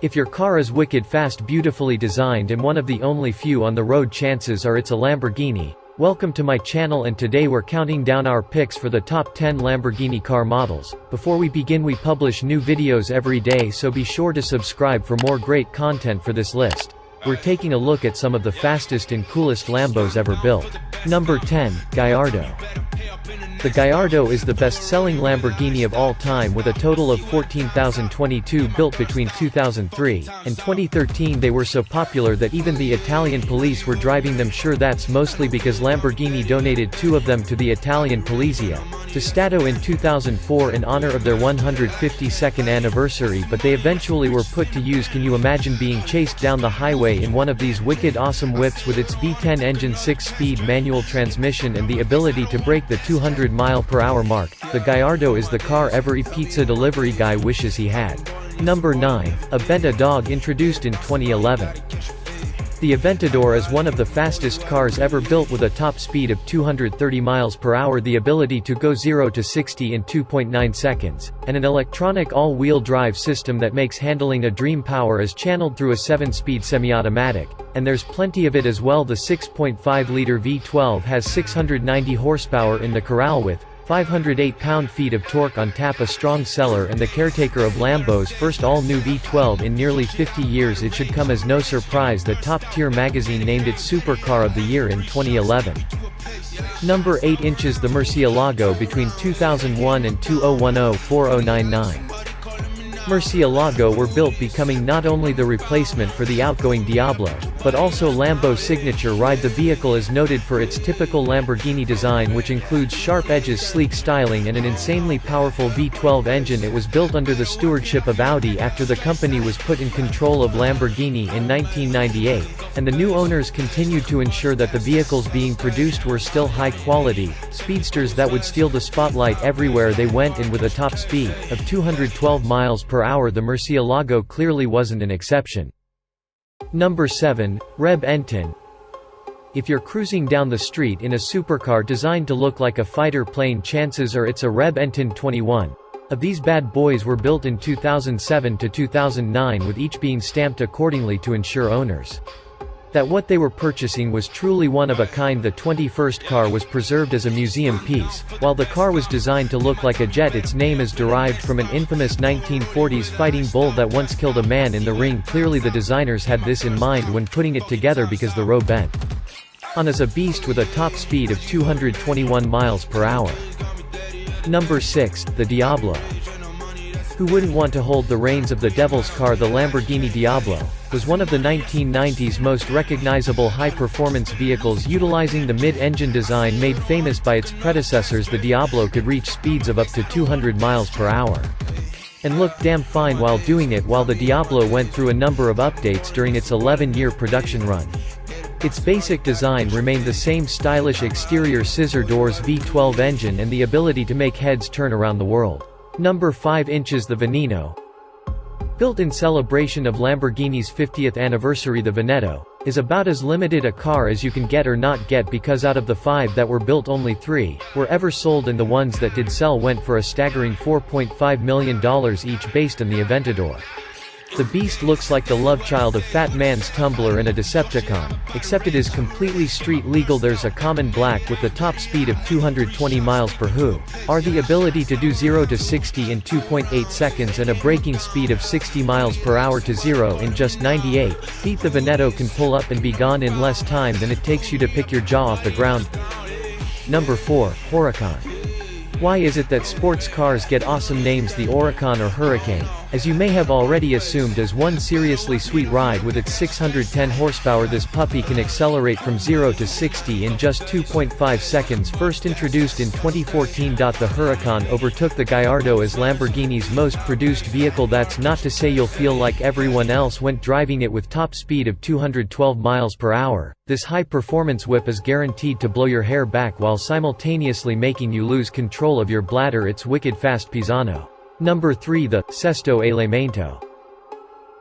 If your car is wicked fast, beautifully designed and one of the only few on the road, chances are it's a Lamborghini. Welcome to my channel, and today we're counting down our picks for the top 10 Lamborghini car models. Before we begin, we publish new videos every day, so be sure to subscribe for more great content for this list. We're taking a look at some of the fastest and coolest Lambos ever built. Number 10, Gallardo. The Gallardo is the best-selling Lamborghini of all time, with a total of 14,022 built between 2003 and 2013. They were so popular that even the Italian police were driving them. Sure, that's mostly because Lamborghini donated 2 of them to the Italian Polizia to Stato in 2004 in honor of their 152nd anniversary, but they eventually were put to use. Can you imagine being chased down the highway in one of these wicked awesome whips with its V10 engine, 6-speed manual transmission and the ability to break the 200-mile-per-hour mark? The Gallardo is the car every pizza delivery guy wishes he had. Number 9, Aventador, introduced in 2011. The Aventador is one of the fastest cars ever built, with a top speed of 230 miles per hour, the ability to go 0 to 60 in 2.9 seconds, and an electronic all-wheel drive system that makes handling a dream. Power is channeled through a 7-speed semi-automatic, and there's plenty of it as well. The 6.5-liter V12 has 690 horsepower in the corral with 508 pound-feet of torque on tap, a strong seller and the caretaker of Lambo's first all-new V12 in nearly 50 years. It should come as no surprise that Top Tier magazine named it Supercar of the Year in 2011. Number 8 inches, the Murcielago. Between 2001 and 2010, 4099 Murcielago were built, becoming not only the replacement for the outgoing Diablo, but also Lambo's signature ride. The vehicle is noted for its typical Lamborghini design, which includes sharp edges, sleek styling and an insanely powerful V12 engine. It was built under the stewardship of Audi after the company was put in control of Lamborghini in 1998, and the new owners continued to ensure that the vehicles being produced were still high quality, speedsters that would steal the spotlight everywhere they went, and with a top speed of 212 miles per hour, the Murcielago clearly wasn't an exception. Number 7, Reb N10. If you're cruising down the street in a supercar designed to look like a fighter plane, chances are it's a Reb N10. 21 of these bad boys were built in 2007 to 2009, with each being stamped accordingly to ensure owners that what they were purchasing was truly one of a kind. The 21st car was preserved as a museum piece. While the car was designed to look like a jet, its name is derived from an infamous 1940s fighting bull that once killed a man in the ring. Clearly the designers had this in mind when putting it together, because the row bent on as a beast with a top speed of 221 miles per hour. Number 6, the Diablo. Who wouldn't want to hold the reins of the devil's car? The Lamborghini Diablo was one of the 1990s most recognizable high-performance vehicles, utilizing the mid-engine design made famous by its predecessors. The Diablo could reach speeds of up to 200 miles per hour and look damn fine while doing it. While the Diablo went through a number of updates during its 11-year production run, its basic design remained the same: stylish exterior, scissor doors, V12 engine and the ability to make heads turn around the world. Number 5 inches, the Veneno. Built in celebration of Lamborghini's 50th anniversary, the Veneto is about as limited a car as you can get or not get, because out of the 5 that were built, only 3 were ever sold, and the ones that did sell went for a staggering $4.5 million each, based on the Aventador. The beast looks like the love child of Fat Man's Tumbler and a Decepticon, except it is completely street legal. There's a common black with the top speed of 220 miles per hour, the ability to do 0 to 60 in 2.8 seconds and a braking speed of 60 miles per hour to 0 in just 98 feet. The Veneto can pull up and be gone in less time than it takes you to pick your jaw off the ground. Number 4, Huracan. Why is it that sports cars get awesome names? The Huracan or Hurricane, as you may have already assumed, is one seriously sweet ride. With its 610 horsepower, this puppy can accelerate from 0 to 60 in just 2.5 seconds. First introduced in 2014, the Huracan overtook the Gallardo as Lamborghini's most produced vehicle. That's not to say you'll feel like everyone else went driving it. With top speed of 212 miles per hour, this high-performance whip is guaranteed to blow your hair back while simultaneously making you lose control of your bladder. It's wicked fast. Pisano. Number 3, the Sesto Elemento.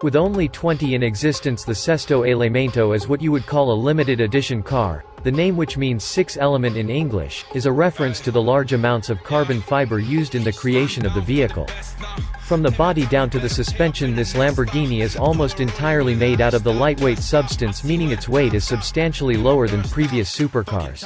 With only 20 in existence, the Sesto Elemento is what you would call a limited edition car. The name, which means 6 element in English, is a reference to the large amounts of carbon fiber used in the creation of the vehicle. From the body down to the suspension, this Lamborghini is almost entirely made out of the lightweight substance, meaning its weight is substantially lower than previous supercars.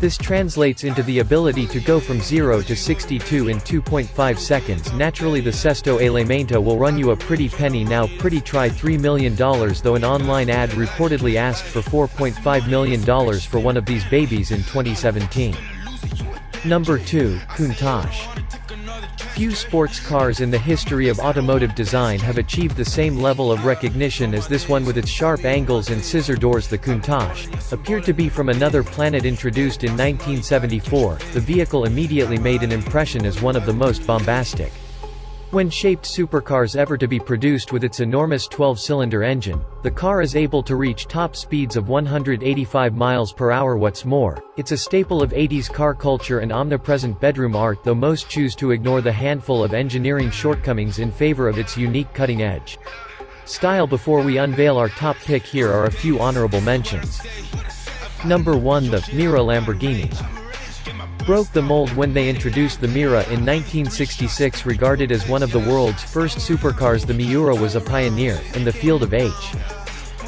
This translates into the ability to go from 0 to 62 in 2.5 seconds. Naturally, the Sesto Elemento will run you a pretty penny now. Pretty try $3 million, though an online ad reportedly asked for $4.5 million for one of these babies in 2017. Number 2, Countach. Few sports cars in the history of automotive design have achieved the same level of recognition as this one, with its sharp angles and scissor doors. The Countach appeared to be from another planet. Introduced in 1974, the vehicle immediately made an impression as one of the most bombastic when-shaped supercars ever to be produced. With its enormous 12-cylinder engine, the car is able to reach top speeds of 185 miles per hour. What's more, it's a staple of 80s car culture and omnipresent bedroom art, though most choose to ignore the handful of engineering shortcomings in favor of its unique cutting-edge style. Before we unveil our top pick, here are a few honorable mentions. Number 1, the Miura Lamborghini. Broke the mold when they introduced the Miura in 1966. Regarded as one of the world's first supercars, the Miura was a pioneer in the field of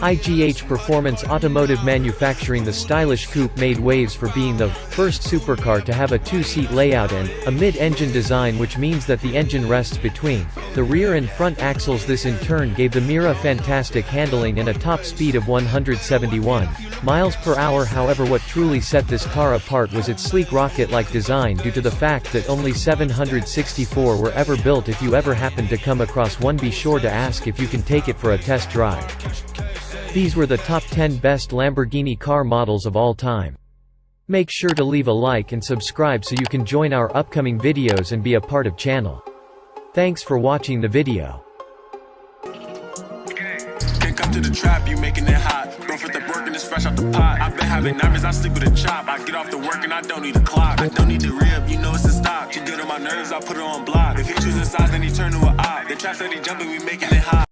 IGH performance automotive manufacturing. The stylish coupe made waves for being the first supercar to have a two-seat layout and a mid-engine design, which means that the engine rests between the rear and front axles. This in turn gave the Miura fantastic handling and a top speed of 171 miles per hour. However, what truly set this car apart was its sleek rocket-like design, due to the fact that only 764 were ever built. If you ever happen to come across one, be sure to ask if you can take it for a test drive. These were the top 10 best Lamborghini car models of all time. Make sure to leave a like and subscribe so you can join our upcoming videos and be a part of channel. Thanks for watching the video. Can't come to the trap, you making it hot. Don't fit the work and it's fresh out the pot. I've been having nightmares, I sleep with a chop. I get off the work and I don't need a clock. I don't need the rib, you know it's a stock. She good on my nerves, I put her on block. If he chooses size, then he turn to a op. The trap said he jumping, we making it hot.